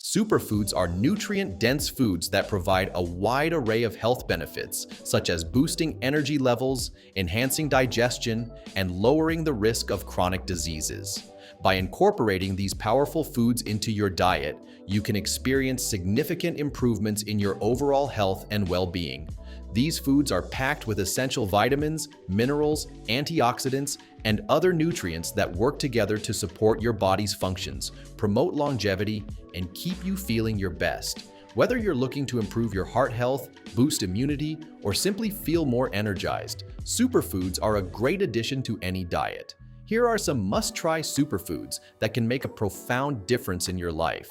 Superfoods are nutrient-dense foods that provide a wide array of health benefits, such as boosting energy levels, enhancing digestion, and lowering the risk of chronic diseases. By incorporating these powerful foods into your diet, you can experience significant improvements in your overall health and well-being. These foods are packed with essential vitamins, minerals, antioxidants, and other nutrients that work together to support your body's functions, promote longevity, and keep you feeling your best. Whether you're looking to improve your heart health, boost immunity, or simply feel more energized, superfoods are a great addition to any diet. Here are some must-try superfoods that can make a profound difference in your life.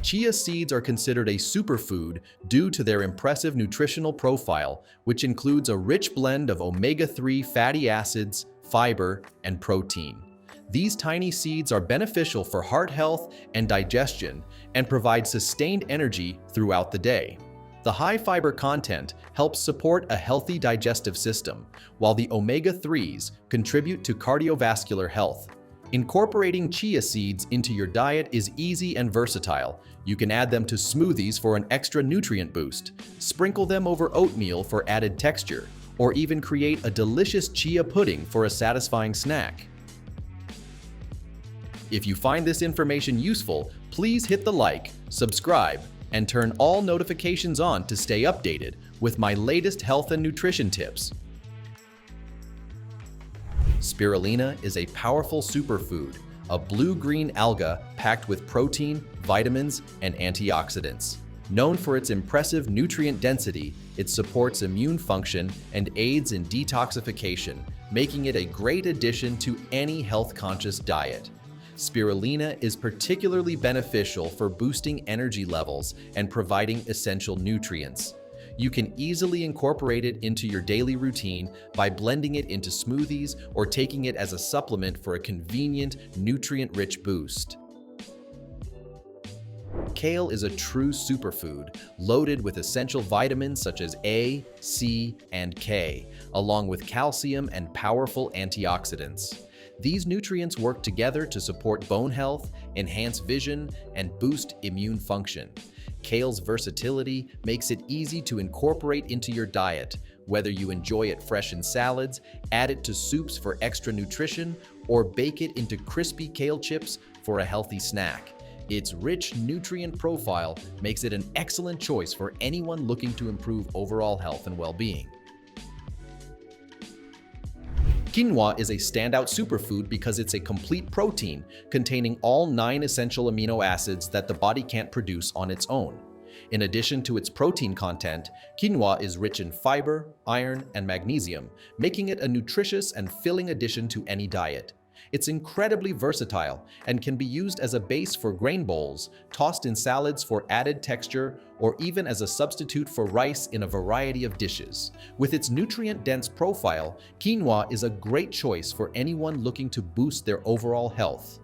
Chia seeds are considered a superfood due to their impressive nutritional profile, which includes a rich blend of omega-3 fatty acids, fiber, and protein. These tiny seeds are beneficial for heart health and digestion and provide sustained energy throughout the day. The high fiber content helps support a healthy digestive system, while the omega-3s contribute to cardiovascular health. Incorporating chia seeds into your diet is easy and versatile. You can add them to smoothies for an extra nutrient boost, sprinkle them over oatmeal for added texture, or even create a delicious chia pudding for a satisfying snack. If you find this information useful, please hit the like, subscribe, and turn all notifications on to stay updated with my latest health and nutrition tips. Spirulina is a powerful superfood, a blue-green alga packed with protein, vitamins, and antioxidants. Known for its impressive nutrient density, it supports immune function and aids in detoxification, making it a great addition to any health-conscious diet. Spirulina is particularly beneficial for boosting energy levels and providing essential nutrients. You can easily incorporate it into your daily routine by blending it into smoothies or taking it as a supplement for a convenient, nutrient-rich boost. Kale is a true superfood, loaded with essential vitamins such as A, C, and K, along with calcium and powerful antioxidants. These nutrients work together to support bone health, enhance vision, and boost immune function. Kale's versatility makes it easy to incorporate into your diet, whether you enjoy it fresh in salads, add it to soups for extra nutrition, or bake it into crispy kale chips for a healthy snack. Its rich nutrient profile makes it an excellent choice for anyone looking to improve overall health and well-being. Quinoa is a standout superfood because it's a complete protein containing all 9 essential amino acids that the body can't produce on its own. In addition to its protein content, quinoa is rich in fiber, iron, and magnesium, making it a nutritious and filling addition to any diet. It's incredibly versatile and can be used as a base for grain bowls, tossed in salads for added texture, or even as a substitute for rice in a variety of dishes. With its nutrient-dense profile, quinoa is a great choice for anyone looking to boost their overall health.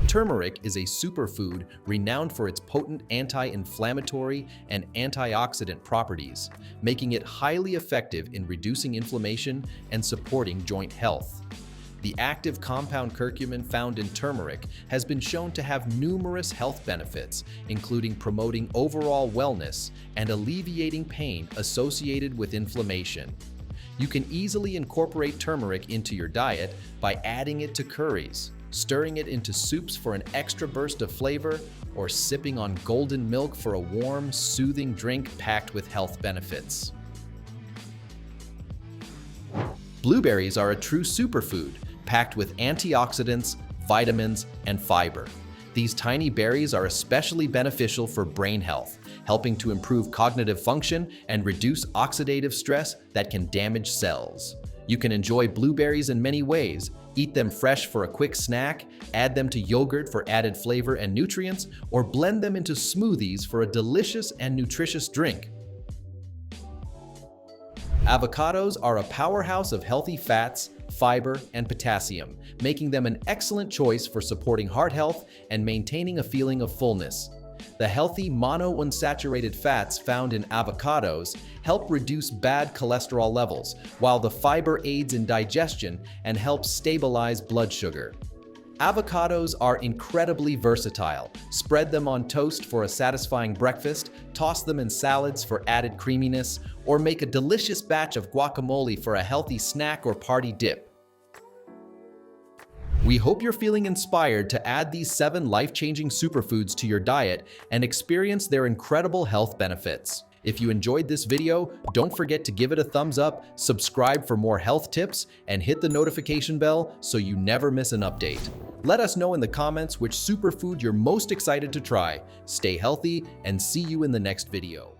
Turmeric is a superfood renowned for its potent anti-inflammatory and antioxidant properties, making it highly effective in reducing inflammation and supporting joint health. The active compound curcumin found in turmeric has been shown to have numerous health benefits, including promoting overall wellness and alleviating pain associated with inflammation. You can easily incorporate turmeric into your diet by adding it to curries, stirring it into soups for an extra burst of flavor, or sipping on golden milk for a warm, soothing drink packed with health benefits. Blueberries are a true superfood, packed with antioxidants, vitamins, and fiber. These tiny berries are especially beneficial for brain health, helping to improve cognitive function and reduce oxidative stress that can damage cells. You can enjoy blueberries in many ways. Eat them fresh for a quick snack, add them to yogurt for added flavor and nutrients, or blend them into smoothies for a delicious and nutritious drink. Avocados are a powerhouse of healthy fats, fiber, and potassium, making them an excellent choice for supporting heart health and maintaining a feeling of fullness. The healthy monounsaturated fats found in avocados help reduce bad cholesterol levels, while the fiber aids in digestion and helps stabilize blood sugar. Avocados are incredibly versatile. Spread them on toast for a satisfying breakfast, toss them in salads for added creaminess, or make a delicious batch of guacamole for a healthy snack or party dip. We hope you're feeling inspired to add these 7 life-changing superfoods to your diet and experience their incredible health benefits. If you enjoyed this video, don't forget to give it a thumbs up, subscribe for more health tips, and hit the notification bell so you never miss an update. Let us know in the comments which superfood you're most excited to try. Stay healthy and see you in the next video.